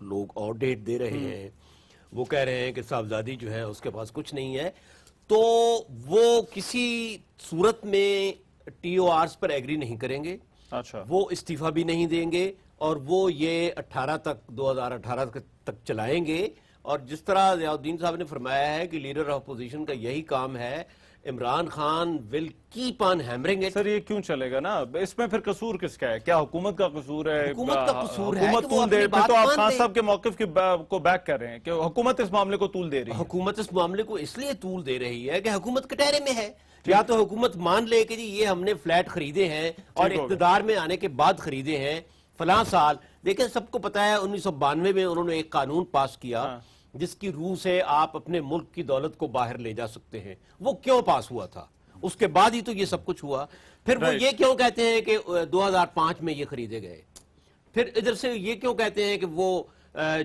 لوگ اور ڈیٹ دے رہے ہیں، وہ کہہ رہے ہیں کہ صاحبزادی جو ہے اس کے پاس کچھ نہیں ہے، تو وہ کسی صورت میں ٹی او آرز پر ایگری نہیں کریں گے، اچھا وہ استعفیٰ بھی نہیں دیں گے، اور وہ یہ 2018 تک چلائیں گے. اور جس طرح ضیاء الدین صاحب نے فرمایا ہے کہ لیڈر آف اپوزیشن کا یہی کام ہے، Imran Khan will keep on hammering it. Sir یہ کیوں چلے گا نا؟ اس میں پھر قصور کس کا ہے؟ کیا حکومت کا قصور ہے؟ حکومت کا قصور ہے حکومت کہ وہ طول دے، اپنی پھر بات تو آپ مان خان لے. صاحب کے موقف کو بیک کر رہے ہیں کہ حکومت اس معاملے کو طول دے رہی ہے. حکومت اس معاملے کو اس لیے طول دے رہی ہے کہ حکومت کٹہرے میں ہے. یا تو حکومت مان لے کہ جی یہ ہم نے فلیٹ خریدے ہیں اور اقتدار میں آنے کے بعد خریدے ہیں فلاں سال. دیکھیں سب کو پتا ہے 1992 میں انہوں نے ایک قانون پاس کیا جس کی روح سے آپ اپنے ملک کی دولت کو باہر لے جا سکتے ہیں. وہ کیوں پاس ہوا تھا؟ اس کے بعد ہی تو یہ سب کچھ ہوا. پھر وہ یہ کیوں کہتے ہیں کہ 2005 میں یہ خریدے گئے؟ پھر ادھر سے یہ کیوں کہتے ہیں کہ وہ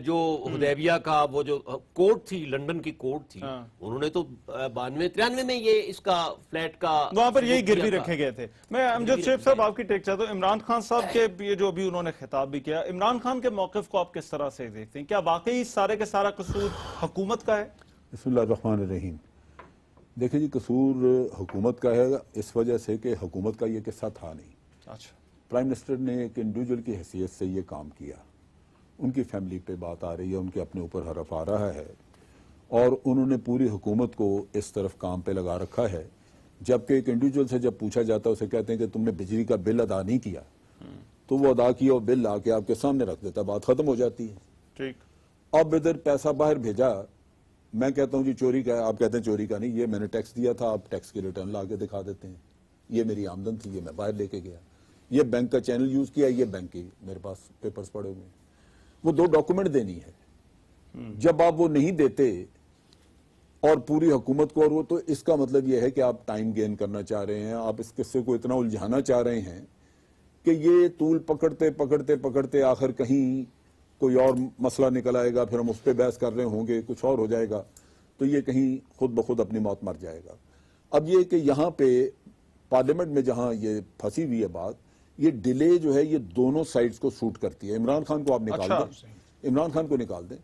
جو حدیبیہ کا وہ جو کوڈ تھی، لنڈن کی کوڈ تھی، انہوں نے تو 92-93 میں یہ اس کا فلیٹ کا وہاں پر یہی گروی رکھے گئے تھے. میں امجد شیخ صاحب آپ کی ٹیک چاہتا ہوں. عمران خان صاحب کے یہ جو ابھی انہوں نے خطاب بھی کیا، عمران خان کے موقف کو آپ کس طرح سے دیکھتے ہیں؟ کیا واقعی سارے کے سارا قصور حکومت کا ہے؟ بسم اللہ الرحمن الرحیم. دیکھیں جی، قصور حکومت کا ہے اس وجہ سے کہ حکومت کا یہ قصہ تھا نہیں. اچھا، پرائم منسٹر نے ایک انڈیویجول کی حیثیت سے یہ کام کیا. ان کی فیملی پہ بات آ رہی ہے، ان کے اپنے اوپر حرف آ رہا ہے، اور انہوں نے پوری حکومت کو اس طرف کام پہ لگا رکھا ہے. جبکہ ایک انڈیویجول سے جب پوچھا جاتا ہے، اسے کہتے ہیں کہ تم نے بجلی کا بل ادا نہیں کیا، تو وہ ادا کیا اور بل لا کے آپ کے سامنے رکھ دیتا، بات ختم ہو جاتی ہے. ٹھیک. اب ادھر پیسہ باہر بھیجا، میں کہتا ہوں جی چوری کا ہے، آپ کہتے ہیں چوری کا نہیں، یہ میں نے ٹیکس دیا تھا، آپ ٹیکس کی ریٹرن لا کے دکھا دیتے ہیں، یہ میری آمدن تھی، یہ میں باہر لے کے گیا، یہ بینک کا چینل یوز کیا، یہ بینک کی میرے پاس پیپرز پڑے ہوئے ہیں. وہ 2 ڈاکومنٹ دینی ہے. جب آپ وہ نہیں دیتے اور پوری حکومت کو، اور وہ تو اس کا مطلب یہ ہے کہ آپ ٹائم گین کرنا چاہ رہے ہیں، آپ اس قصے کو اتنا الجھانا چاہ رہے ہیں کہ یہ طول پکڑتے آخر کہیں کوئی اور مسئلہ نکل آئے گا، پھر ہم اس پہ بحث کر رہے ہوں گے، کچھ اور ہو جائے گا، تو یہ کہیں خود بخود اپنی موت مر جائے گا. اب یہ کہ یہاں پہ پارلیمنٹ میں جہاں یہ پھنسی ہوئی ہے بات، یہ ڈیلے جو ہے یہ دونوں سائڈز کو سوٹ کرتی ہے. عمران خان کو آپ نکال دیں، عمران خان کو نکال دیں،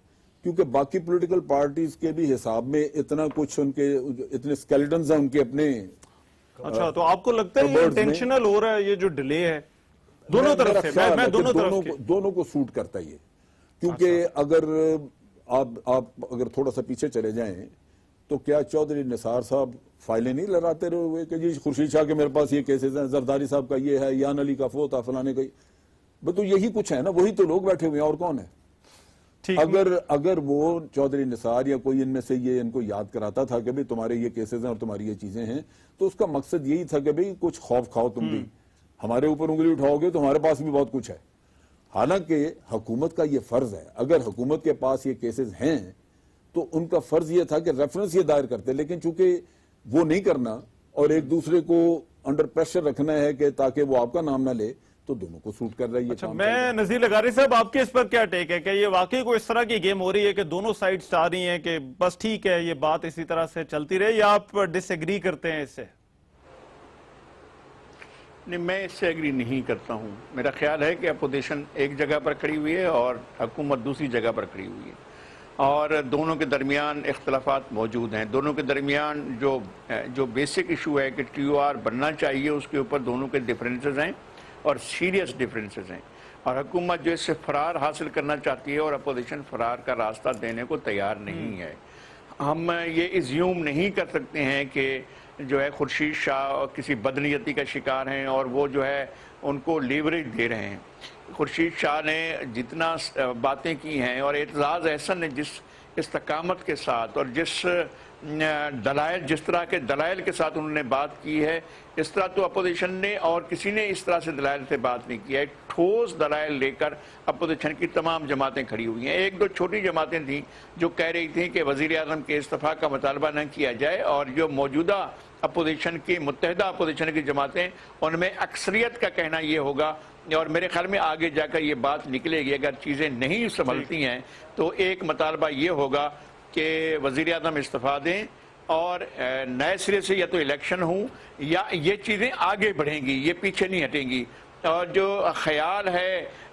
کیونکہ باقی پولیٹیکل پارٹیز کے بھی حساب میں اتنا کچھ ان کے اتنے سکیلٹنز ہیں ان کے اپنے. اچھا، تو آپ کو لگتا ہے یہ انٹینشنل ہو رہا ہے یہ جو ڈیلے ہے دونوں طرف سے؟ میں دونوں کو سوٹ کرتا ہے یہ. کیونکہ اگر آپ اگر تھوڑا سا پیچھے چلے جائیں تو کیا چودھری نثار صاحب فائلیں نہیں لڑاتے رہے ہوئے کہ جی خورشید شاہ کے میرے پاس یہ کیسز ہیں، زرداری صاحب کا یہ ہے، یان علی کا فوت، فلانے کا، تو یہی کچھ ہے نا، وہی تو لوگ بیٹھے ہوئے ہیں، اور کون ہے؟ اگر وہ چودھری نثار یا کوئی ان میں سے یہ ان کو یاد کراتا تھا کہ بھئی تمہارے یہ کیسز ہیں اور تمہاری یہ چیزیں ہیں، تو اس کا مقصد یہی تھا کہ بھئی کچھ خوف کھاؤ تم بھی، ہمارے اوپر انگلی اٹھاؤ گے تو ہمارے پاس بھی بہت کچھ ہے. حالانکہ حکومت کا یہ فرض ہے، اگر حکومت کے پاس یہ کیسز ہیں تو ان کا فرض یہ تھا کہ ریفرنس یہ دائر کرتے، لیکن چونکہ وہ نہیں کرنا اور ایک دوسرے کو انڈر پریشر رکھنا ہے کہ تاکہ وہ آپ کا نام نہ لے، تو دونوں کو سوٹ کر رہی ہے. اچھا، میں نذیر لغاری صاحب آپ کے اس پر کیا ٹیک ہے کہ یہ واقعی کوئی اس طرح کی گیم ہو رہی ہے کہ دونوں سائڈز چاہ رہی ہیں کہ بس ٹھیک ہے یہ بات اسی طرح سے چلتی رہے، یا آپ ڈس ایگری کرتے ہیں اس سے؟ نہیں، میں اس سے ایگری نہیں کرتا ہوں. میرا خیال ہے کہ اپوزیشن ایک جگہ پر کھڑی ہوئی ہے اور حکومت دوسری جگہ پر کھڑی ہوئی ہے، اور دونوں کے درمیان اختلافات موجود ہیں. دونوں کے درمیان جو بیسک ایشو ہے کہ ٹی او آر بننا چاہیے، اس کے اوپر دونوں کے ڈیفرنسز ہیں اور سیریس ڈیفرنسز ہیں، اور حکومت جو اس سے فرار حاصل کرنا چاہتی ہے اور اپوزیشن فرار کا راستہ دینے کو تیار نہیں ہے. ہم یہ ایزیوم نہیں کر سکتے ہیں کہ جو ہے خورشید شاہ کسی بدنیتی کا شکار ہیں اور وہ جو ہے ان کو لیوریج دے رہے ہیں. خورشید شاہ نے جتنا باتیں کی ہیں اور اعتزاز احسن نے جس استقامت کے ساتھ اور جس طرح کے دلائل کے ساتھ انہوں نے بات کی ہے، اس طرح تو اپوزیشن نے اور کسی نے اس طرح سے دلائل سے بات نہیں کیا ہے. ٹھوس دلائل لے کر اپوزیشن کی تمام جماعتیں کھڑی ہوئی ہیں. ایک دو چھوٹی جماعتیں تھیں جو کہہ رہی تھیں کہ وزیر اعظم کے استعفیٰ کا مطالبہ نہ کیا جائے، اور جو موجودہ اپوزیشن کی متحدہ اپوزیشن کی جماعتیں، ان میں اکثریت کا کہنا یہ ہوگا، اور میرے خیال میں آگے جا کر یہ بات نکلے گی، اگر چیزیں نہیں سنبھلتی ہیں تو ایک مطالبہ یہ ہوگا کہ وزیر اعظم استعفیٰ دیں اور نئے سرے سے یا تو الیکشن ہوں یا یہ چیزیں آگے بڑھیں گی، یہ پیچھے نہیں ہٹیں گی. اور جو خیال ہے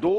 2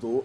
2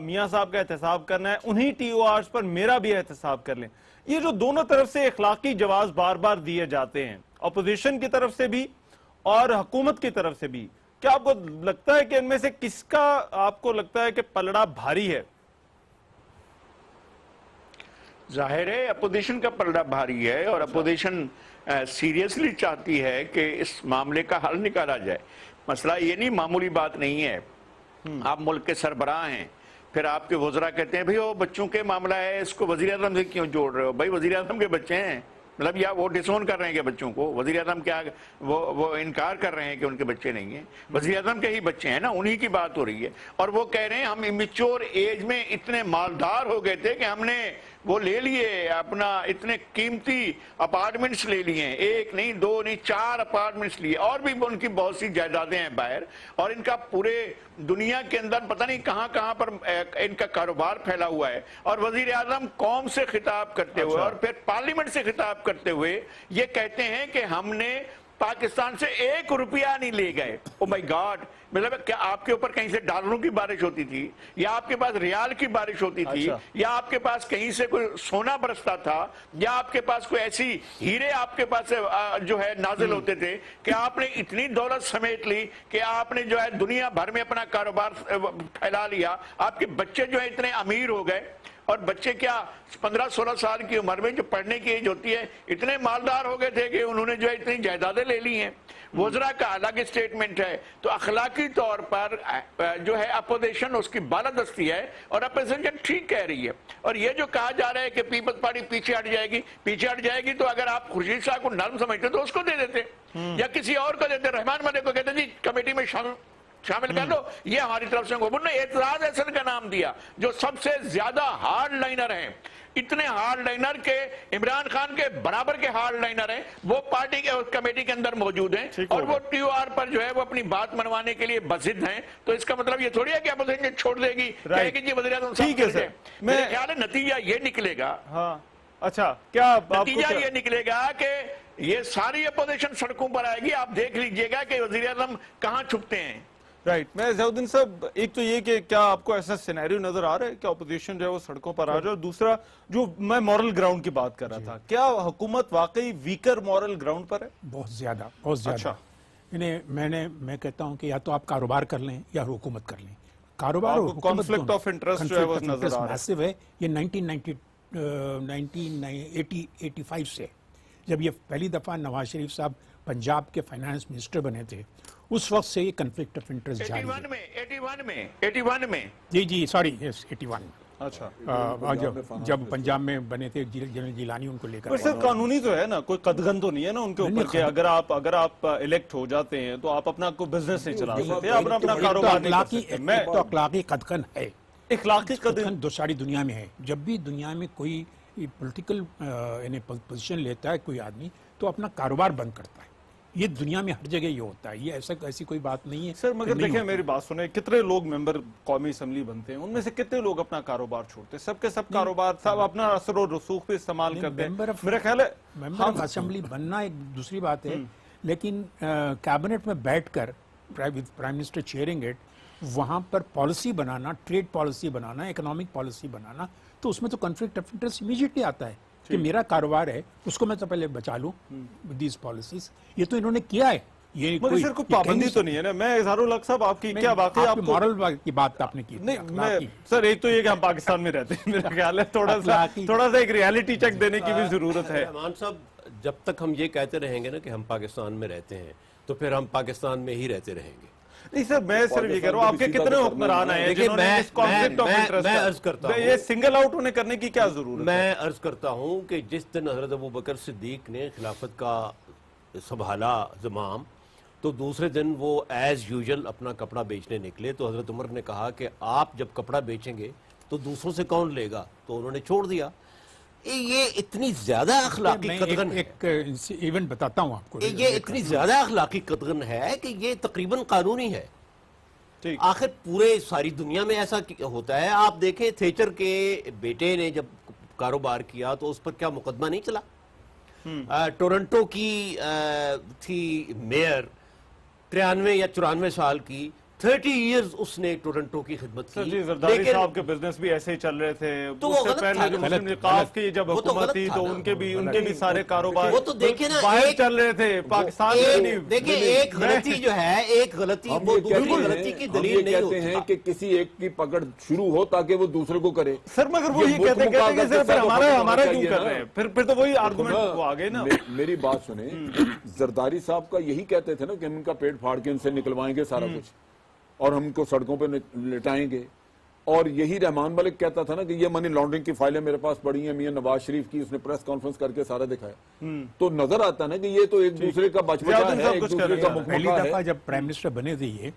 میاں صاحب کا احتساب کرنا ہے, انہی ٹی او آرز پر میرا بھی احتساب کر لیں. یہ جو دونوں طرف سے اخلاقی جواز بار بار دیے جاتے ہیں, اپوزیشن کی طرف سے بھی اور حکومت کی طرف سے بھی, کیا آپ کو لگتا ہے کہ ان میں سے کس کا آپ کو لگتا ہے کہ پلڑا بھاری ہے؟ ظاہر ہے اپوزیشن کا پلڑا بھاری ہے, اور اپوزیشن سیریسلی چاہتی ہے کہ اس معاملے کا حل نکالا جائے. مسئلہ یہ نہیں, معمولی بات نہیں ہے. آپ ملک کے سربراہ ہیں, پھر آپ کے وزراء کہتے ہیں بھئی وہ بچوں کے معاملہ ہے, اس کو وزیر اعظم سے کیوں جوڑ رہے ہو؟ بھائی وزیر اعظم کے بچے ہیں, مطلب یا وہ ڈسون کر رہے ہیں کہ بچوں کو, وزیر اعظم کیا وہ انکار کر رہے ہیں کہ ان کے بچے نہیں ہیں؟ وزیر اعظم کے ہی بچے ہیں نا, انہی کی بات ہو رہی ہے. اور وہ کہہ رہے ہیں ہم امیچور ایج میں اتنے مالدار ہو گئے تھے کہ ہم نے وہ لے لیے اپنا اتنے قیمتی اپارٹمنٹس لے لیے ہیں, 1 نہیں 2 نہیں 4 اپارٹمنٹس لیے, اور بھی ان کی بہت سی جائیدادیں ہیں باہر, اور ان کا پورے دنیا کے اندر پتہ نہیں کہاں کہاں پر ان کا کاروبار پھیلا ہوا ہے. اور وزیر اعظم قوم سے خطاب کرتے ہوئے اور پھر پارلیمنٹ سے خطاب کرتے ہوئے یہ کہتے ہیں کہ ہم نے پاکستان سے 1 روپیہ نہیں لے گئے. او مائی گاڈ, مطلب کیا آپ کے اوپر کہیں سے ڈالروں کی بارش ہوتی تھی, یا آپ کے پاس ریال کی بارش ہوتی تھی, یا آپ کے پاس کہیں سے کوئی سونا برستا تھا, یا آپ کے پاس کوئی ایسی ہیرے آپ کے پاس جو ہے نازل ہوتے تھے کہ آپ نے اتنی دولت سمیٹ لی کہ آپ نے جو ہے دنیا بھر میں اپنا کاروبار پھیلا لیا, آپ کے بچے جو ہے اتنے امیر ہو گئے, اور بچے کیا 15-16 سال کی عمر میں جو پڑھنے کی ایج ہوتی ہے اتنے مالدار ہو گئے تھے کہ انہوں نے جو ہے اتنی جائیدادیں لے لی ہیں. وزراء کا الگ اسٹیٹمنٹ ہے. تو اخلاقی طور پر جو ہے اپوزیشن اس کی بالادستی ہے, اور اپوزیشن ٹھیک کہہ رہی ہے. اور یہ جو کہا جا رہا ہے کہ پیپلز پارٹی پیچھے ہٹ جائے گی, تو اگر آپ خورشید صاحب کو نرم سمجھتے تو اس کو دے دیتے, یا کسی اور کو دیتے, رحمان مدد کو کہتے جی کمیٹی میں شامل کر دو, یہ ہماری طرف سے. انہوں نے اعتراض اسد کا نام دیا, جو سب سے زیادہ ہارڈ لائنر ہیں, اتنے ہارڈ لائنر کے عمران خان کے برابر کے ہارڈ لائنر ہیں, وہ پارٹی کے کمیٹی کے اندر موجود ہیں, اور وہ ٹی او آر پر جو ہے وہ اپنی بات منوانے کے لیے بضد ہیں. تو اس کا مطلب یہ تھوڑی ہے کہ اپوزیشن چھوڑ دے گی, کہے گی جی وزیر اعظم صاحب کر دیں. میرے خیال ہے نتیجہ یہ نکلے گا, اچھا کیا نتیجہ یہ نکلے گا کہ یہ ساری اپوزیشن سڑکوں پر آئے گی. آپ دیکھ لیجئے گا کہ وزیر اعظم کہاں چھپتے ہیں. رائٹ. میں ضیاءالدین صاحب, ایک تو یہ کہ کیا آپ کو ایسا سینیریو نظر آ رہا ہے کہ اپوزیشن جو ہے وہ سڑکوں پر آ جائے, اور دوسرا جو میں مورل گراؤنڈ کی بات کر رہا تھا, کیا حکومت واقعی ویکر مورل گراؤنڈ پر ہے؟ بہت زیادہ, بہت زیادہ. میں کہتا ہوں کہ یا تو آپ کاروبار کر لیں یا حکومت کر لیں. کاروبار اور کانفلکٹ آف انٹرسٹ جو ہے وہ نظر آ رہا ہے. یہ 1985 سے جب یہ پہلی دفعہ نواز شریف صاحب پنجاب کے فائنانس منسٹر بنے تھے, اس وقت سے یہ کنفلکٹ آف انٹرسٹ جاری ہے. 81 میں جی سوری, 81 میں. اچھا, جب پنجاب میں بنے تھے جنرل جیلانی ان کو لے کر. ویسے قانونی تو ہے نا, کوئی قدغن تو نہیں ہے نا ان کے اوپر کہ اگر آپ الیکٹ ہو جاتے ہیں تو آپ اپنا کوئی بزنس نہیں چلا سکتے, اپنا کاروبار نہیں کر سکتے. میں تو اخلاقی قدغن ہے, اخلاقی قدغن دو ساری دنیا میں ہے. جب بھی دنیا میں کوئی پولیٹیکل پوزیشن لیتا ہے کوئی آدمی, تو اپنا کاروبار بند کرتا ہے. یہ دنیا میں ہر جگہ یہ ہوتا ہے, یہ ایسی کوئی بات نہیں ہے. سر مگر دیکھیں میری بات سنیں, کتنے لوگ ممبر قومی اسمبلی بنتے ہیں, ان میں سے کتنے لوگ اپنا کاروبار چھوڑتے ہیں؟ سب کے سب کاروبار صاحب اپنا اثر و رسوخ پہ استعمال کرتے ہیں. میرا خیال ہے ممبر آف اسمبلی بننا ایک دوسری بات ہے, لیکن کیبنٹ میں بیٹھ کر پرائم منسٹر چیئرنگ اٹ, وہاں پر پالیسی بنانا, ٹریڈ پالیسی بنانا, اکنامک پالیسی بنانا, تو اس میں تو کنفلکٹ آف انٹرسٹ امیڈیٹلی آتا ہے کہ میرا کاروبار ہے, اس کو میں تو پہلے بچا لوں دیز پالیسیز. یہ تو انہوں نے کیا ہے. یہ مگر سر کوئی پابندی تو نہیں ہے نا. میں اظہار الحق صاحب آپ کی کیا واقعی آپ کو مورل کی بات آپ نے کی. نہیں میں سر, ایک تو یہ کہ ہم پاکستان میں رہتے ہیں, میرا خیال ہے تھوڑا سا ایک ریالٹی چیک دینے کی بھی ضرورت ہے. رحمان صاحب, جب تک ہم یہ کہتے رہیں گے نا کہ ہم پاکستان میں رہتے ہیں, تو پھر ہم پاکستان میں ہی رہتے رہیں گے. نہیں سر, میں صرف یہ کہہ رہا ہوں, آپ کے کتنے حکمران ہیں جنہوں نے اس کانفلکٹ آف انٹرسٹ, یہ سنگل آؤٹ ہونے کرنے کی کیا ضرورت ہے؟ میں عرض کرتا ہوں کہ جس دن حضرت ابوبکر صدیق نے خلافت کا سنبھالا زمام, تو دوسرے دن وہ ایز یوزل اپنا کپڑا بیچنے نکلے. تو حضرت عمر نے کہا کہ آپ جب کپڑا بیچیں گے تو دوسروں سے کون لے گا؟ تو انہوں نے چھوڑ دیا. یہ اتنی زیادہ اخلاقی قدغن ہے, ایک ایونٹ بتاتا ہوں آپ کو, یہ اتنی زیادہ اخلاقی قدغن ہے کہ یہ تقریباً قانونی ہے. آخر پورے ساری دنیا میں ایسا ہوتا ہے. آپ دیکھیں تھیچر کے بیٹے نے جب کاروبار کیا تو اس پر کیا مقدمہ نہیں چلا؟ ٹورنٹو کی تھی میئر 93 یا 94 سال کی, 30 ایئرز اس نے ٹورنٹو کی خدمت سر کی. جی زرداری لیکن صاحب کے بزنس بھی ایسے ہی چل رہے تھے. تو اس وہ سے غلط پہلے تھا جو نا. مسلم لیگ کی جب وہ تو حکومت غلط تھی تھا تو نا. ان کے بھی سارے کاروبار وہ تو دیکھیں نا باہر ایک- چل رہے تھے پاکستان میں نہیں. دیکھیں ایک غلطی جو ہے ایک غلطی ہم وہ یہ دوسری کہتے غلطی ہیں- کی ہم دلیل یہ نہیں کہتے ہوتی. ہیں کہ کسی ایک کی پکڑ شروع ہو تاکہ وہ دوسرے کو کرے. سر مگر وہ یہ کہتے ہیں کہ سر پھر ہمارا کیوں کر رہے ہیں؟ پھر تو وہی آرگومنٹ وہ آ گئے نا. میری بات سنیں, زرداری صاحب کا یہی کہتے تھے نا کہ ہم ان کا پیٹ پھاڑ کے ان سے نکلوائیں گے سارا کچھ اور ہم کو سڑکوں پہ لٹائیں گے. اور یہی رحمان ملک کہتا تھا نا کہ یہ منی لانڈرنگ کی فائلیں میرے پاس پڑی ہیں میاں نواز شریف کی, اس نے پریس کانفرنس کر کے سارا دکھایا. تو نظر آتا نا کہ یہ تو ایک دوسرے کا بچپنا ہے, ایک دوسرے کا پہلی مکمکہ دفعہ ہے. جب پرائم منسٹر بنے تھے یہ,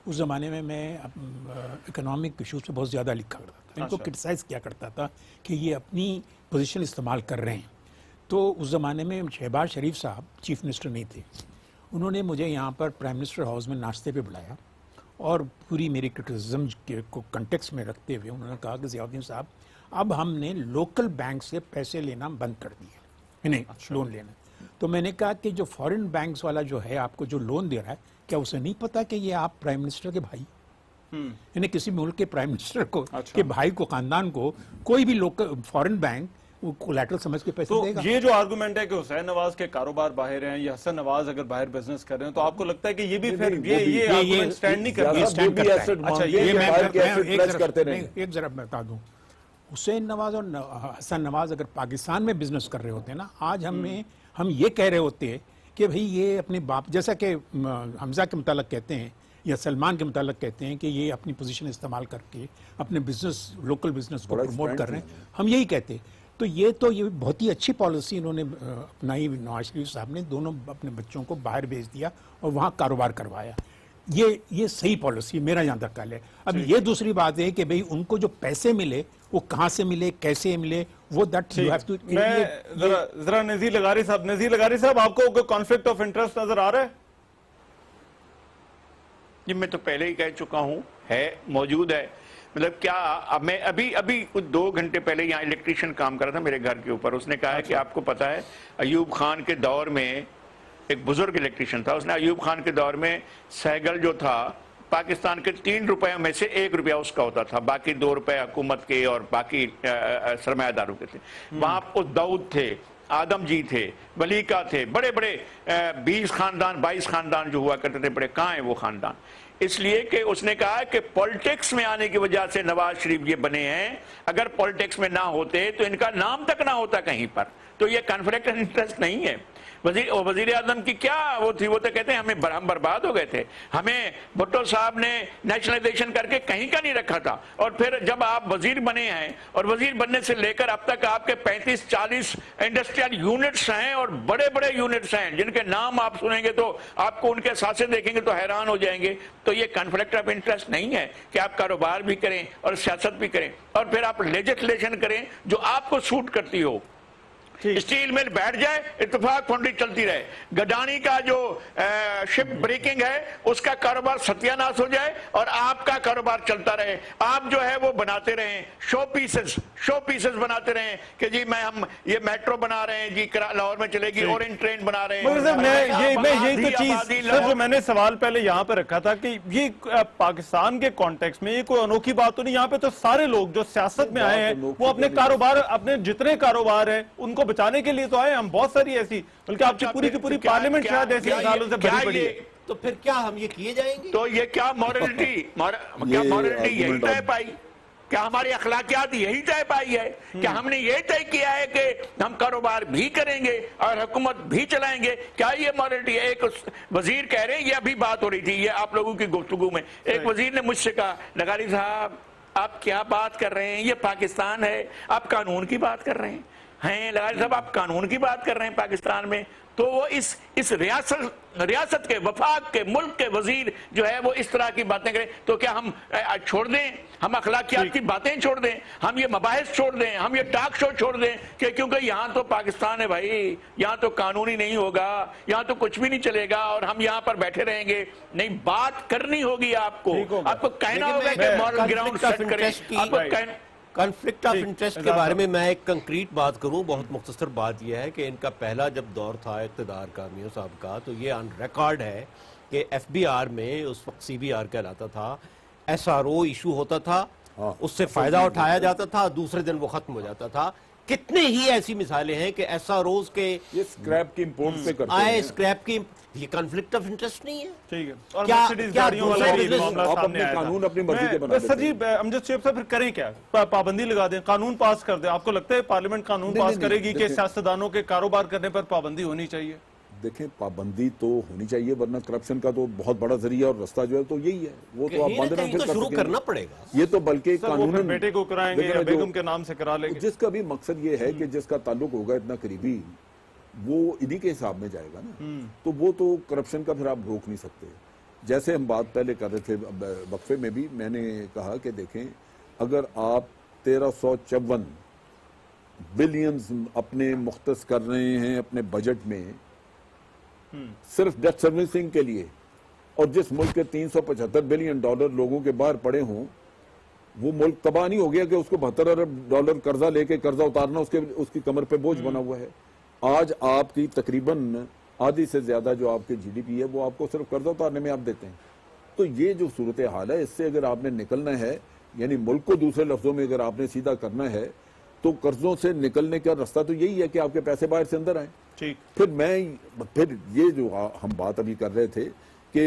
اس زمانے میں اکنامک ایشوز پہ بہت زیادہ لکھا کرتا تھا, ان کو کرٹیسائز کیا کرتا تھا کہ یہ اپنی پوزیشن استعمال کر رہے ہیں. تو اس زمانے میں شہباز شریف صاحب چیف منسٹر نہیں تھے, انہوں نے مجھے یہاں پر پرائم منسٹر ہاؤس میں ناشتے پہ بلایا اور پوری میری کرٹیسزم کو کنٹیکس میں رکھتے ہوئے انہوں نے کہا کہ ضیاء الدین صاحب اب ہم نے لوکل بینک سے پیسے لینا بند کر دیا, نہیں لون لینا. تو میں نے کہا کہ جو فورن بینکس والا جو ہے آپ کو جو لون دے رہا ہے, کیا اسے نہیں پتا کہ یہ آپ پرائم منسٹر کے بھائی, یعنی کسی ملک کے پرائم منسٹر کو کہ بھائی کو خاندان کو کوئی بھی لوکل فورن بینک وہ کولیٹرل سمجھ کے پیسے تو دے گا. یہ جو آرگومنٹ ہے کہ حسین نواز کے کاروبار باہر ہیں یا حسن نواز اگر باہر بزنس کر رہے ہیں, تو آپ کو لگتا ہے کہ یہ بھی پھر یہ آرگومنٹ سٹینڈ نہیں کرتا؟ stand کرتا ہے. اچھا یہ یہ ایک ذرا بتا دوں, حسین نواز اور حسن نواز اگر پاکستان میں بزنس کر رہے ہوتے ہیں نا, آج ہم یہ کہہ رہے ہوتے ہیں کہ بھئی یہ اپنے باپ, جیسا کہ حمزہ کے متعلق کہتے ہیں یا سلمان کے متعلق کہتے ہیں کہ یہ اپنی پوزیشن استعمال کر کے اپنے بزنس لوکل بزنس کو پروموٹ کر رہے ہیں, ہم یہی کہتے ہیں. تو یہ بہت ہی اچھی پالیسی انہوں نے اپنائی نواز شریف صاحب نے, دونوں اپنے بچوں کو باہر بھیج دیا اور وہاں کاروبار کروایا. یہ صحیح پالیسی میرا یہاں تک خیال ہے. اب یہ دوسری بات ہے کہ بھئی ان کو جو پیسے ملے وہ کہاں سے ملے, کیسے ملے, وہ دیٹ یو ہیو ٹو. میں ذرا نذیر لغاری صاحب آپ کو کوئی کانفلکٹ آف انٹرسٹ نظر آ رہا ہے؟ یہ میں تو پہلے ہی کہہ چکا ہوں, ہے, موجود ہے. مطلب کیا, میں ابھی کچھ 2 گھنٹے پہلے یہاں الیکٹریشین کام کر رہا تھا میرے گھر کے اوپر, اس نے کہا ہے کہ آپ کو پتا ہے ایوب خان کے دور میں ایک بزرگ الیکٹریشین تھا, اس نے ایوب خان کے دور میں سیگل جو تھا پاکستان کے 3 روپے میں سے 1 روپیہ اس کا ہوتا تھا, باقی 2 روپے حکومت کے اور باقی سرمایہ داروں کے تھے. وہاں داؤد تھے, آدم جی تھے, ولیکا تھے, بڑے 20 خاندان 22 خاندان جو ہوا کرتے تھے, بڑے کہاں ہیں وہ خاندان؟ اس لیے کہ اس نے کہا کہ پولیٹکس میں آنے کی وجہ سے نواز شریف یہ بنے ہیں, اگر پولیٹکس میں نہ ہوتے تو ان کا نام تک نہ ہوتا کہیں پر. تو یہ کنفلکٹ آف انٹرسٹ نہیں ہے. وزیر اعظم کی کیا وہ تھی, وہ تو کہتے ہیں ہم برباد ہو گئے تھے, ہمیں بھٹو صاحب نے نیشنلائزیشن کر کے کہیں کا نہیں رکھا تھا, اور پھر جب آپ وزیر بنے ہیں اور وزیر بننے سے لے کر اب تک آپ کے 35-40 انڈسٹریل یونٹس ہیں اور بڑے یونٹس ہیں جن کے نام آپ سنیں گے تو آپ کو ان کے ساتھ دیکھیں گے تو حیران ہو جائیں گے. تو یہ کنفلکٹ آف انٹرسٹ نہیں ہے کہ آپ کاروبار بھی کریں اور سیاست بھی کریں اور پھر آپ لیجسلیشن کریں جو آپ کو سوٹ کرتی ہو. اسٹیل مل بیٹھ جائے, اتفاق فنڈی چلتی رہے. گڈانی کا جو شپ بریکنگ ہے اس کا کاروبار ستیاناش ہو جائے اور آپ کا کاروبار چلتا رہے. آپ جو ہے وہ بناتے رہیں شو پیسز بناتے رہیں کہ جی ہم یہ میٹرو بنا رہے ہیں, جی لاہور میں چلے گی, اورنج ٹرین بنا رہے ہیں. میں یہی تو چیز سر جو میں نے سوال پہلے یہاں پہ رکھا تھا کہ یہ پاکستان کے کانٹیکس میں یہ کوئی انوکھی بات تو نہیں, یہاں پہ تو سارے لوگ جو سیاست میں آئے ہیں وہ اپنے کاروبار, اپنے جتنے کاروبار ہیں ان کو بچانے کے لیے تو آئے. ہم بہت ساری ایسی, بلکہ آپ کی پوری کی پوری پارلیمنٹ شاید ایسی سالوں سے بڑی پڑی ہے. تو پھر کیا ہم یہ کیے جائیں گے؟ تو یہ کیا مورلٹی یہی طے پائی, کیا ہماری اخلاقیات یہی طے پائی ہے کہ ہم نے یہ طے کیا ہے کہ ہم کاروبار بھی کریں گے اور حکومت بھی چلائیں گے؟ کیا یہ مورلٹی ہے؟ ایک وزیر کہہ رہے ہیں, یہ ابھی بات ہو رہی تھی یہ آپ لوگوں کی گفتگو میں, ایک وزیر نے مجھ سے کہا لغاری صاحب آپ کیا بات کر رہے ہیں, یہ پاکستان ہے, آپ قانون کی بات کر رہے ہیں. لغاری صاحب آپ قانون کی بات کر رہے ہیں پاکستان میں, تو وہ اس ریاست کے وفاق کے ملک کے وزیر جو ہے وہ اس طرح کی باتیں کریں تو کیا ہم چھوڑ دیں, ہم اخلاقیات کی باتیں چھوڑ دیں, ہم یہ مباحث چھوڑ دیں, ہم یہ ٹاک شو چھوڑ دیں کہ کیونکہ یہاں تو پاکستان ہے بھائی, یہاں تو قانونی نہیں ہوگا, یہاں تو کچھ بھی نہیں چلے گا اور ہم یہاں پر بیٹھے رہیں گے؟ نہیں, بات کرنی ہوگی آپ کو کہنا ہوگا کہ مورل گراؤنڈ سیٹ کریں. آپ کو کنفلکٹ آف انٹرسٹ کے بارے میں ایک کنکریٹ بات کروں, بہت مختصر بات یہ ہے کہ ان کا پہلا جب دور تھا اقتدار کا میاں صاحب کا, تو یہ آن ریکارڈ ہے کہ ایف بی آر میں اس وقت سی بی آر کہلاتا تھا، ایس آر او ایشو ہوتا تھا، اس سے فائدہ اٹھایا جاتا تھا، دوسرے دن وہ ختم ہو جاتا تھا. کتنے ہی ایسی مثالیں ہیں کہ ایس آر اوز کے یہ اسکریپ کی امپورٹ پہ کرتے آئے ہیں. اسکریپ کی، یہ کنفلکٹ آف انٹرسٹ نہیں ہے. ٹھیک ہے. اور کیا- مرسیڈیز کیا گاڑیوں والا بھی دوسرے معاملہ آپ سامنے اپنے آیا تھا. قانون اپنی مرضی کے بنا سر جی امجد شیخ صاحب پھر کریں کیا؟ پابندی لگا دیں، قانون پاس کر دیں. آپ کو لگتا ہے پارلیمنٹ قانون نہیں، پاس نہیں، کرے گی کہ دیکھیں- سیاستدانوں کے کاروبار کرنے پر پابندی ہونی چاہیے؟ دیکھیں پابندی تو ہونی چاہیے، ورنہ کرپشن کا تو بہت بڑا ذریعہ اور رستہ جو ہے تو یہی ہے. وہ تو آپ کہیں نہ باندھنا کہیں پھر تو کر شروع سکیں گے. کرنا پڑے گا. یہ تو بلکہ سر وہ پھر قانون بیٹے کو کرائیں گے یا بیگم کے نام سے کرا لیں گے. جس کا بھی مقصد یہ ہے کہ جس کا تعلق ہوگا اتنا قریبی، وہ انہی کے حساب میں جائے گا نا. تو وہ تو کرپشن کا پھر آپ روک نہیں سکتے. جیسے ہم بات پہلے کر رہے تھے وقفے میں بھی میں نے کہا کہ دیکھیں اگر آپ 1354 بلینز اپنے مختص کر رہے ہیں اپنے بجٹ میں صرف ڈیٹ سروسنگ کے لیے، اور جس ملک کے 375 بلین ڈالر لوگوں کے باہر پڑے ہوں، وہ ملک تباہ نہیں ہو گیا کہ اس کو 72 ارب ڈالر قرضہ لے کے قرضہ اتارنا اس کی کمر پہ بوجھ بنا ہوا ہے. آج آپ کی تقریباً آدھی سے زیادہ جو آپ کی جی ڈی پی ہے وہ آپ کو صرف قرضہ اتارنے میں آپ دیتے ہیں. تو یہ جو صورتحال ہے اس سے اگر آپ نے نکلنا ہے، یعنی ملک کو دوسرے لفظوں میں اگر آپ نے سیدھا کرنا ہے تو قرضوں سے نکلنے کا رستہ تو یہی ہے کہ آپ کے پیسے باہر سے اندر آئیں. ٹھیک. پھر یہ جو ہم بات ابھی کر رہے تھے کہ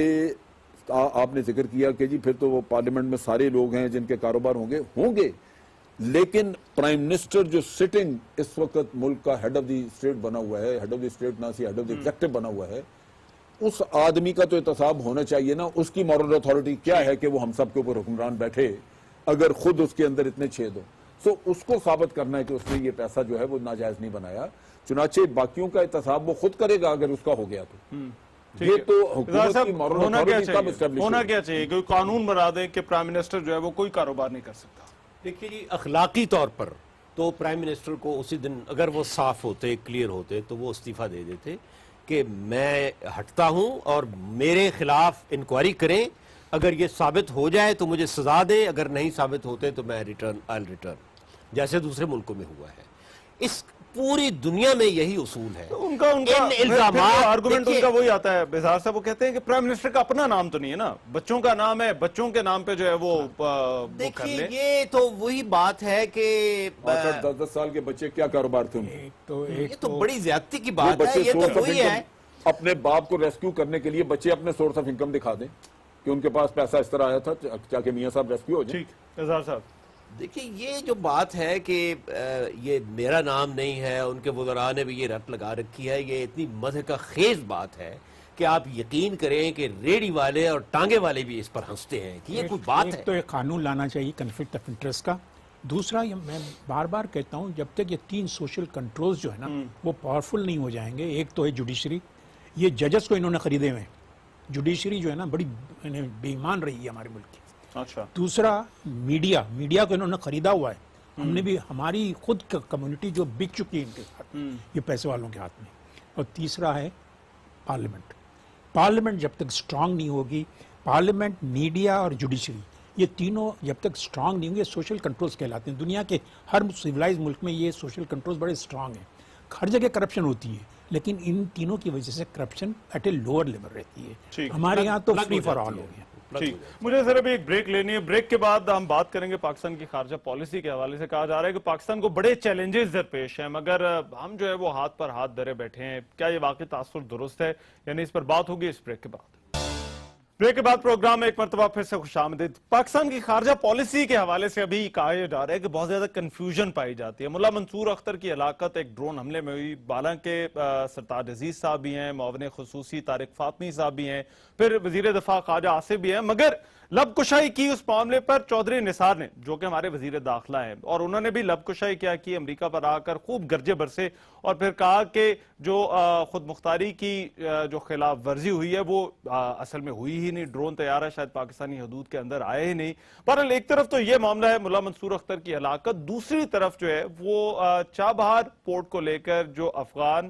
آپ نے ذکر کیا کہ جی پھر تو وہ پارلیمنٹ میں سارے لوگ ہیں جن کے کاروبار ہوں گے، لیکن پرائم منسٹر جو سٹنگ اس وقت ملک کا ہیڈ آف دی اسٹیٹ بنا ہوا ہے، ہیڈ آف دی اسٹیٹ نہ سی ہیڈ آف دی ایگزیکٹو بنا ہوا ہے، اس آدمی کا تو احتساب ہونا چاہیے نا. اس کی مورل اتھارٹی کیا ہے کہ وہ ہم سب کے اوپر حکمران بیٹھے اگر خود اس کے اندر اتنے چھید ہو. سو اس کو ثابت کرنا ہے کہ اس نے یہ پیسہ جو ہے وہ ناجائز نہیں بنایا. چنانچہ باقیوں کا احتساب وہ خود کرے گا اگر اس کا ہو گیا تو. یہ تو حکومت کی مورل اتھارٹی تب اسٹیبلش ہونا کیا چاہیے کہ قانون بنا دیں کہ پرائم منسٹر جو ہے وہ کوئی کاروبار نہیں کر سکتا. دیکھیے جی اخلاقی طور پر تو پرائم منسٹر کو اسی دن اگر وہ صاف ہوتے، کلیئر ہوتے، تو وہ استعفیٰ دے دیتے کہ میں ہٹتا ہوں اور میرے خلاف انکوائری کریں، اگر یہ ثابت ہو جائے تو مجھے سزا دیں، اگر نہیں ثابت ہوتے تو میں ریٹرن جیسے دوسرے ملکوں میں ہوا ہے. اس پوری دنیا میں یہی اصول ہے. ان کا الزامات آرگومنٹ ان کا وہی آتا ہے بیزار صاحب، وہ کہتے ہیں کہ پرائم منسٹر کا اپنا نام تو نہیں ہے نا، بچوں کا نام ہے، بچوں کے نام پہ جو ہے وہ کر دیکھیے لیں. یہ تو وہی بات ہے کہ 8-10 سال کے بچے کیا کاروبار تھے ان کے؟ یہ تو بڑی زیادہ کی وہ بات ہے. بچے یہ تو سورس آف وہی ہے. انکم اپنے باپ کو ریسکیو کرنے کے لیے بچے اپنے سورس آف انکم دکھا دیں کہ ان کے پاس پیسہ اس طرح آیا تھا کیا کہ میاں صاحب ریسکیو ہو جائیں. ٹھیک بیزار صاحب. دیکھیں یہ جو بات ہے کہ یہ میرا نام نہیں ہے، ان کے وزراء نے بھی یہ رٹ لگا رکھی ہے، یہ اتنی مدح کا خیز بات ہے کہ آپ یقین کریں کہ ریڑی والے اور ٹانگے والے بھی اس پر ہنستے ہیں کہ یہ کوئی بات ہے. ایک تو ایک قانون لانا چاہیے کنفلکٹ آف انٹرسٹ کا. دوسرا میں بار بار کہتا ہوں جب تک یہ 3 سوشل کنٹرولز جو ہے نا وہ پاورفل نہیں ہو جائیں گے. ایک تو ہے جوڈیشری، یہ ججز کو انہوں نے خریدے ہوئے ہیں. جوڈیشری جو ہے نا بڑی بے ایمان رہی ہے ہمارے ملک کی. اچھا. دوسرا میڈیا کو انہوں نے خریدا ہوا ہے. ہم نے بھی ہماری خود کمیونٹی جو بک چکی ہے ان کے ساتھ، یہ پیسے والوں کے ہاتھ میں. اور تیسرا ہے پارلیمنٹ جب تک سٹرانگ نہیں ہوگی، پارلیمنٹ، میڈیا اور جوڈیشری یہ تینوں جب تک سٹرانگ نہیں ہوں گے، سوشل کنٹرولز کہلاتے ہیں. دنیا کے ہر سویلائز ملک میں یہ سوشل کنٹرولز بڑے سٹرانگ ہیں. ہر جگہ کرپشن ہوتی ہے لیکن ان تینوں کی وجہ سے corruption at a lower level رہتی ہے. ہمارے یہاں تو فری فار آل ہو گیا. ٹھیک. مجھے ذرا بھی ایک بریک لینی ہے. بریک کے بعد ہم بات کریں گے پاکستان کی خارجہ پالیسی کے حوالے سے. کہا جا رہا ہے کہ پاکستان کو بڑے چیلنجز درپیش ہیں مگر ہم جو ہے وہ ہاتھ پر ہاتھ دھرے بیٹھے ہیں. کیا یہ واقعی تاثر درست ہے؟ یعنی اس پر بات ہوگی اس بریک کے بعد. بریک کے بعد پروگرام میں ایک مرتبہ پھر سے خوش آمدید. پاکستان کی خارجہ پالیسی کے حوالے سے ابھی کہا جا رہا ہے کہ بہت زیادہ کنفیوژن پائی جاتی ہے. ملا منصور اختر کی ہلاکت ایک ڈرون حملے میں ہوئی. بالا کے سرتاج عزیز صاحب بھی ہیں، معاون خصوصی طارق فاطمی صاحب بھی ہیں، پھر وزیر دفاع خواجہ آصف بھی ہیں. مگر لب کشائی کی اس معاملے پر چودھری نثار نے، جو کہ ہمارے وزیر داخلہ ہیں، اور انہوں نے بھی لب کشائی کیا کی امریکہ پر آ کر خوب گرجے برسے اور پھر کہا کہ جو خود مختاری کی جو خلاف ورزی ہوئی ہے وہ اصل میں ہوئی ہی نہیں. ڈرون طیارہ شاید پاکستانی حدود کے اندر آئے ہی نہیں. بہرحال ایک طرف تو یہ معاملہ ہے ملا منصور اختر کی ہلاکت، دوسری طرف جو ہے وہ چابہار پورٹ کو لے کر جو Afghan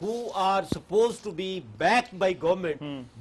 who are supposed to be backed by government,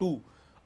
2,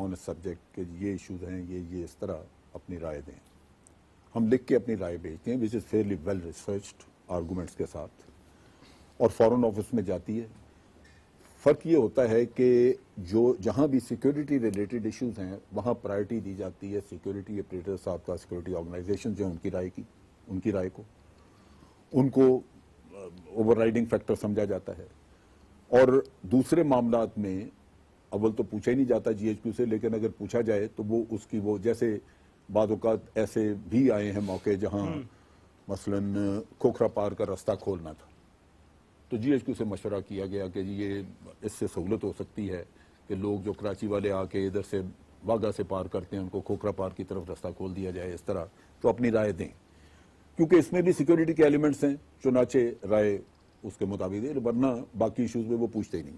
on a subject کہ یہ ایشوز ہیں، یہ اس طرح اپنی رائے دیں. ہم لکھ کے اپنی رائے بھیجتے ہیں which is fairly well researched arguments کے ساتھ، اور فورن آفس میں جاتی ہے. فرق یہ ہوتا ہے کہ جہاں بھی سیکیورٹی ریلیٹڈ ایشوز ہیں وہاں پرائرٹی دی جاتی ہے سیکیورٹی اپریٹر صاحب کا، سیکیورٹی آرگنائزیشن جو ہیں ان کی رائے کو ان کو اوور رائڈنگ فیکٹر سمجھا جاتا ہے. اور دوسرے معاملات میں اول تو پوچھا ہی نہیں جاتا جی ایچ کیو سے، لیکن اگر پوچھا جائے تو وہ اس کی جیسے بعض اوقات ایسے بھی آئے ہیں موقع جہاں مثلاً کھوکھرا پار کا رستہ کھولنا تھا، تو جی ایچ کیو سے مشورہ کیا گیا کہ جی یہ اس سے سہولت ہو سکتی ہے کہ لوگ جو کراچی والے آ کے ادھر سے واگا سے پار کرتے ہیں ان کو کھوکھرا پار کی طرف رستہ کھول دیا جائے اس طرح. تو اپنی رائے دیں کیونکہ اس میں بھی سیکیورٹی کے ایلیمنٹس ہیں، چنانچہ رائے اس کے مطابق دیں، ورنہ باقی ایشوز میں وہ پوچھتے ہی نہیں.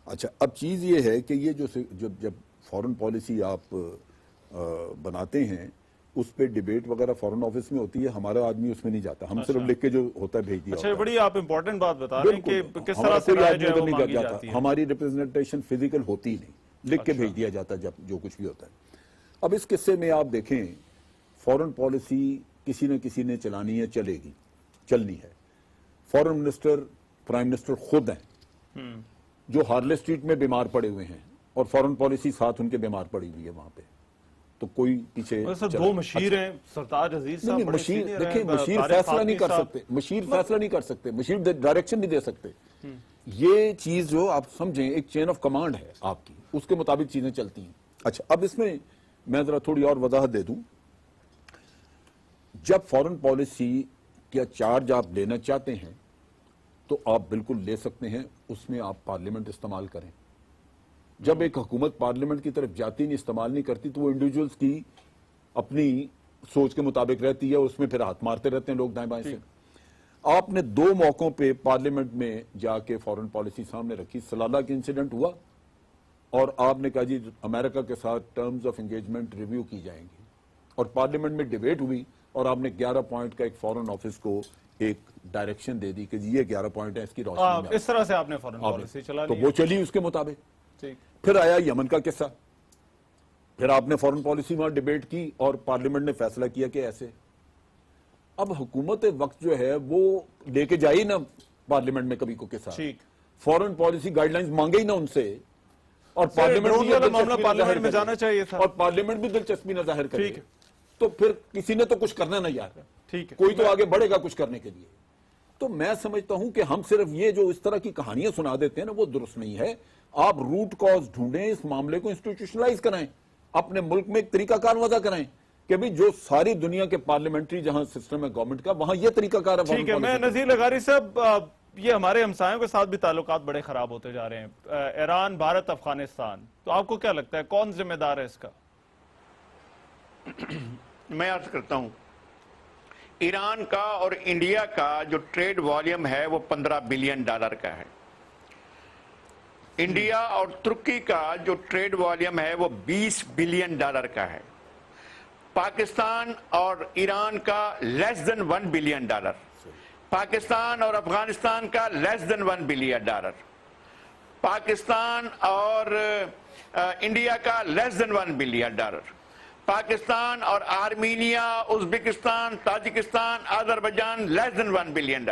اچھا، اب چیز یہ ہے کہ یہ جب فورن پالیسی آپ بناتے ہیں اس پہ ڈیبیٹ وغیرہ فورن آفس میں ہوتی ہے، ہمارا آدمی اس میں نہیں جاتا، ہم صرف لکھ کے جو ہوتا ہے بھیج دیا. اچھا، بڑی آپ امپورٹنٹ بات بتا رہے ہیں کہ کس طرح سے رائے جو ہے وہ مانگی جاتی ہے. ہماری ریپرزنٹیشن فزیکل ہوتی ہی نہیں، لکھ کے بھیج دیا جاتا جب جو کچھ بھی ہوتا ہے. اب اس قصے میں آپ دیکھیں فورن پالیسی کسی نہ کسی نے چلانی ہے، چلنی ہے. فورن منسٹر پرائم منسٹر خود ہیں جو ہارلے اسٹریٹ میں بیمار پڑے ہوئے ہیں اور فورن پالیسی ساتھ ان کے بیمار پڑی ہوئی ہے وہاں پہ. تو کوئی پیچھے دو مشیر ہیں، سرتاج عزیز صاحب دیکھیں مشیر فیصلہ نہیں کر سکتے، مشیر ڈائریکشن نہیں دے سکتے. یہ چیز جو آپ سمجھیں ایک چین آف کمانڈ ہے آپ کی، اس کے مطابق چیزیں چلتی ہیں. اچھا، اب اس میں میں ذرا تھوڑی اور وضاحت دے دوں. جب فورن پالیسی کا چارج آپ لینا چاہتے ہیں تو آپ بالکل لے سکتے ہیں، اس میں آپ پارلیمنٹ استعمال کریں. جب ایک حکومت پارلیمنٹ کی طرف جاتی نہیں، استعمال نہیں کرتی، تو وہ انڈیویجولز کی اپنی سوچ کے مطابق رہتی ہے، اس میں پھر ہاتھ مارتے رہتے ہیں لوگ دائیں بائیں سے. آپ نے 2 موقعوں پہ پارلیمنٹ میں جا کے فورن پالیسی سامنے رکھی. سلالہ کے انسیڈنٹ ہوا اور آپ نے کہا جی امریکہ کے ساتھ ٹرمز آف انگیجمنٹ ریویو کی جائیں گی، اور پارلیمنٹ میں ڈیبیٹ ہوئی اور آپ نے 11 پوائنٹ کا ایک فورن آفس کو ایک ڈائریکشن دے دی کہ جی یہ 11 پوائنٹ ہے، اس کی روشنی میں اس طرح سے آپ نے فورن پالیسی چلا تو وہ چلی اس کے مطابق. پھر آیا یمن کا قصہ، پھر آپ نے فورن پالیسی وہاں ڈیبیٹ کی اور پارلیمنٹ نے فیصلہ کیا کہ ایسے. اب حکومت وقت جو ہے وہ لے کے جائے نا پارلیمنٹ میں کبھی کو کے ساتھ فورن پالیسی گائیڈ لائنز مانگے ہی نا ان سے، اور پارلیمنٹ میں جانا چاہیے تھا، اور پارلیمنٹ بھی دلچسپی نہ ظاہر کرے، تو پھر کسی نے تو کچھ کرنا نہ یار، کوئی تو آگے بڑھے گا کچھ کرنے کے لیے. تو میں سمجھتا ہوں کہ ہم صرف یہ جو اس طرح کی کہانیاں سنا دیتے ہیں نا وہ درست نہیں ہے. آپ روٹ کاز ڈھونڈیں، اس معاملے کو انسٹیٹیوشنلائز کرائیں، اپنے ملک میں ایک طریقہ کار وضع کرائیں کہ بھی جو ساری دنیا کے پارلیمنٹری جہاں سسٹم ہے گورنمنٹ کا وہاں یہ طریقہ کار ہے. ٹھیک ہے، میں نذیر لغاری صاحب، یہ ہمارے ہمسایوں کے ساتھ بھی تعلقات بڑے خراب ہوتے جا رہے ہیں، ایران، بھارت، افغانستان، تو آپ کو کیا لگتا ہے کون ذمہ دار ہے اس کا؟ میں عرض کرتا ہوں، ایران کا اور انڈیا کا جو ٹریڈ والیوم ہے وہ $15 بلین کا ہے. انڈیا اور ترکی کا جو ٹریڈ والیوم ہے وہ $20 بلین کا ہے. پاکستان اور ایران کا لیس دین $1 بلین. پاکستان اور افغانستان کا لیس دین $1 بلین. پاکستان اور انڈیا کا لیس دین $1 بلین. پاکستان اور آرمینیا، ازبکستان، تاجکستان، آذربائیجان لیس دین $1 بلین.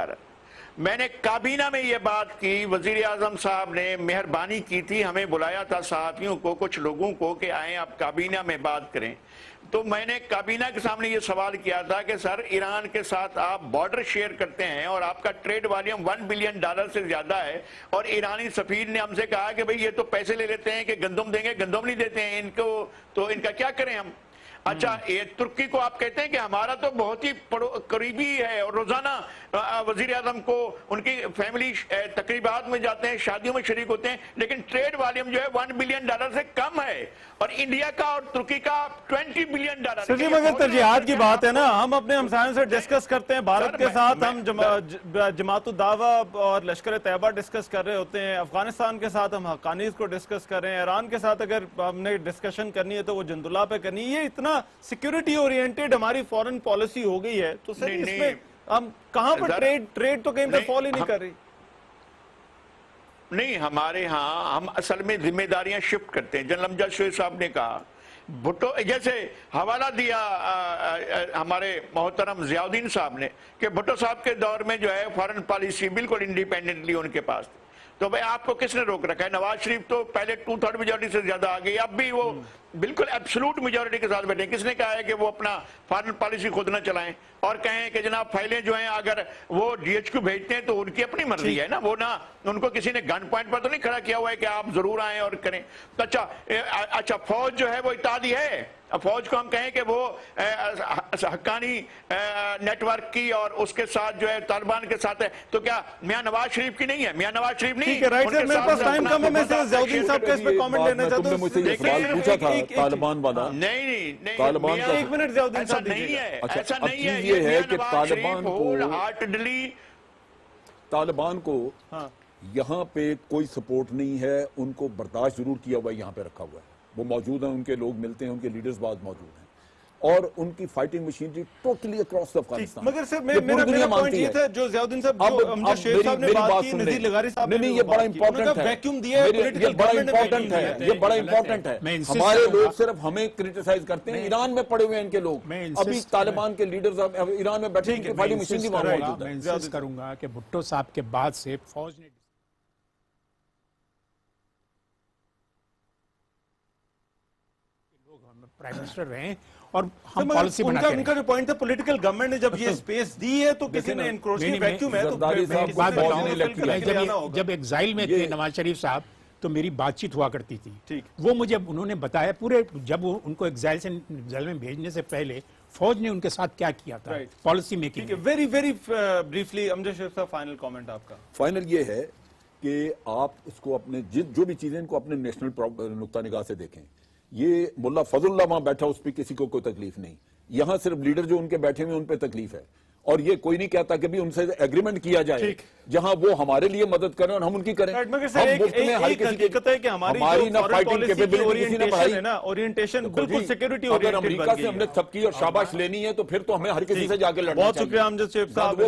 میں نے کابینہ میں یہ بات کی، وزیر اعظم صاحب نے مہربانی کی تھی، ہمیں بلایا تھا صحافیوں کو، کچھ لوگوں کو کہ آئیں آپ کابینہ میں بات کریں. تو میں نے کابینہ کے سامنے یہ سوال کیا تھا کہ سر ایران کے ساتھ آپ بارڈر شیئر کرتے ہیں اور آپ کا ٹریڈ والیوم $1 بلین سے زیادہ ہے، اور ایرانی سفیر نے ہم سے کہا کہ بھئی یہ تو پیسے لے لیتے ہیں کہ گندم دیں گے، گندم نہیں دیتے ہیں ان کو، تو ان کا کیا کریں ہم؟ اچھا، یہ ترکی کو آپ کہتے ہیں کہ ہمارا تو بہت ہی قریبی ہے اور روزانہ وزیر اعظم کو ان کی فیملی تقریبات میں جاتے ہیں، شادیوں میں شریک ہوتے ہیں، لیکن ٹریڈ والیوم جو ہے $1 بلین سے کم ہے، اور انڈیا کا اور ترکی کا $20 بلین. سر مگر ترجیحات کی بات ہے نا، ہم اپنے ہمسایوں سے ڈسکس کرتے ہیں، بھارت کے ساتھ ہم جماعت الدعوہ اور لشکر طیبہ ڈسکس کر رہے ہوتے ہیں، افغانستان کے ساتھ ہم حقانیز کو ڈسکس کر رہے ہیں، ایران کے ساتھ اگر ہم نے ڈسکشن کرنی ہے تو وہ جند اللہ پہ کرنی ہے. یہ اتنا سیکیورٹی اورینٹڈ ہماری فورن پالیسی ہو گئی ہے، تو سر اس میں ہم کہاں پر ٹریڈ تو کہیں پر فال ہی نہیں کر رہی. نہیں ہمارے ہاں ہم اصل میں ذمہ داریاں شفٹ کرتے ہیں. جنرل امجد شریف صاحب نے کہا بھٹو جیسے حوالہ دیا ہمارے محترم ضیاء الدین صاحب نے کہ بھٹو صاحب کے دور میں جو ہے فارن پالیسی بالکل انڈیپینڈنٹلی ان کے پاس تھی. تو بھئی آپ کو کس نے روک رکھا ہے؟ نواز شریف تو پہلے 2/3 میجورٹی سے زیادہ آ گئی, اب بھی وہ بالکل ایبسلوٹ میجورٹی کے ساتھ بیٹھے ہیں. کس نے کہا ہے کہ وہ اپنا فارن پالیسی خود نہ چلائیں اور کہیں کہ جناب فائلیں جو ہیں اگر وہ ڈی ایچ کیو بھیجتے ہیں تو ان کی اپنی مرضی ہے نا, وہ نہ ان کو کسی نے گن پوائنٹ پر تو نہیں کھڑا کیا ہوا ہے کہ آپ ضرور آئیں اور کریں. تو اچھا فوج جو ہے وہ اتحادی ہے, فوج کو ہم کہیں کہ وہ حقانی نیٹ ورک کی اور اس کے ساتھ جو ہے طالبان کے ساتھ ہے, تو کیا میاں نواز شریف کی نہیں ہے؟ میاں نواز شریف نہیں. ٹھیک ہے رائٹ سر, میرے پاس ٹائم کم ہے, میں ضیاء الدین صاحب کا اس پہ کامنٹ لینا چاہتا تم نے ہوں. مجھ سے یہ سوال پوچھا تھا طالبان والا. نہیں طالبان کا ایک منٹ ضیاء الدین ایسا صاحب نہیں دیجیے ہے, اچھا ایسا اب نہیں ہے. چیز یہ ہے کہ طالبان کو یہاں پہ کوئی سپورٹ نہیں ہے, ان کو برداشت ضرور کیا ہوا ہے, یہاں پہ رکھا ہوا ہے, وہ موجود ہیں, ان کے لوگ ملتے ہیں, ان کے لیڈرز بعض موجود ہیں, اور ان کی fighting machinery totally across Afghanistan. مگر سر میرا پوائنٹ یہ تھا جو ضیاء الدین صاحب جو امجد شیخ صاحب نے بات کی, نذیر لغاری صاحب نے نہیں, یہ بڑا امپورٹنٹ ہے, ویکیوم دیا ہے, یہ بڑا امپورٹنٹ ہے, یہ بڑا امپورٹنٹ ہے. ہمارے لوگ صرف ہمیں کرٹیسائز کرتے ہیں, ایران میں پڑے ہوئے ہیں ان کے لوگ, ابھی طالبان کے لیڈرز ایران میں بیٹھے ہیں, فائٹنگ مشینری وہاں موجود ہے. میں انسسٹ کروں گا کہ بھٹو صاحب کے بعد سے فوج نے پرائم منسٹر رہے اور ہم پالیسی بنا کے ان کا جو پوائنٹ تھا پولیٹیکل گورنمنٹ نے جب یہ سپیس دی ہے تو کسی نے انکروچ کی, ویکیوم ہے, تو بات بتاؤں, جب ایگزائل میں تھے نواز شریف صاحب تو میری بات چیت ہوا کرتی تھی, وہ مجھے انہوں نے بتایا پورے, جب ان کو ایگزائل میں بھیجنے سے پہلے فوج نے ان کے ساتھ کیا کیا تھا policy making. Very very briefly Amjad Sharif صاحب فائنل کامنٹ آپ کا. فائنل یہ ہے کہ آپ اس کو اپنے جو بھی چیزیں ان کو اپنے نیشنل نقطہ نگاہ سے دیکھیں. یہ ملا فضل اللہ وہاں بیٹھا, اس پہ کسی کو کوئی تکلیف نہیں, یہاں صرف لیڈر جو ان کے بیٹھے ہوئے ان پہ تکلیف ہے, اور یہ کوئی نہیں کہتا کہ بھی ان سے ایگریمنٹ کیا جائے جہاں وہ ہمارے لیے مدد کریں اور ہم ان کی کریں. ہم مفت میں ہر کسی کی ہماری نہ فائٹنگ کیپیبلٹی کسی نے بڑھائی, اورینٹیشن بالکل سیکیورٹی اگر امریکہ سے ہم نے تھپکی اور شاباش لینی ہے تو پھر تو ہمیں ہر کسی سے جا کے لڑنا بہت چاہیے. شکریہ امجد شریف صاحب,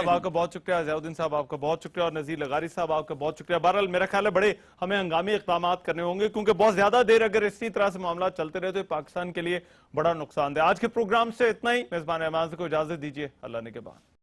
آپ کا بہت شکریہ, ضیاء الدین صاحب آپ کا بہت شکریہ, اور نذیر لغاری صاحب آپ کا بہت شکریہ. بہرحال میرا خیال ہے بڑے ہمیں ہنگامی اقدامات کرنے ہوں گے, کیونکہ بہت زیادہ دیر اگر اسی طرح سے معاملات چلتے رہے تو پاکستان کے لیے بڑا نقصان دہ. آج کے پروگرام سے اتنا ہی, میزبان احمد کو اجازت دیجیے, اللہ نے کے بعد.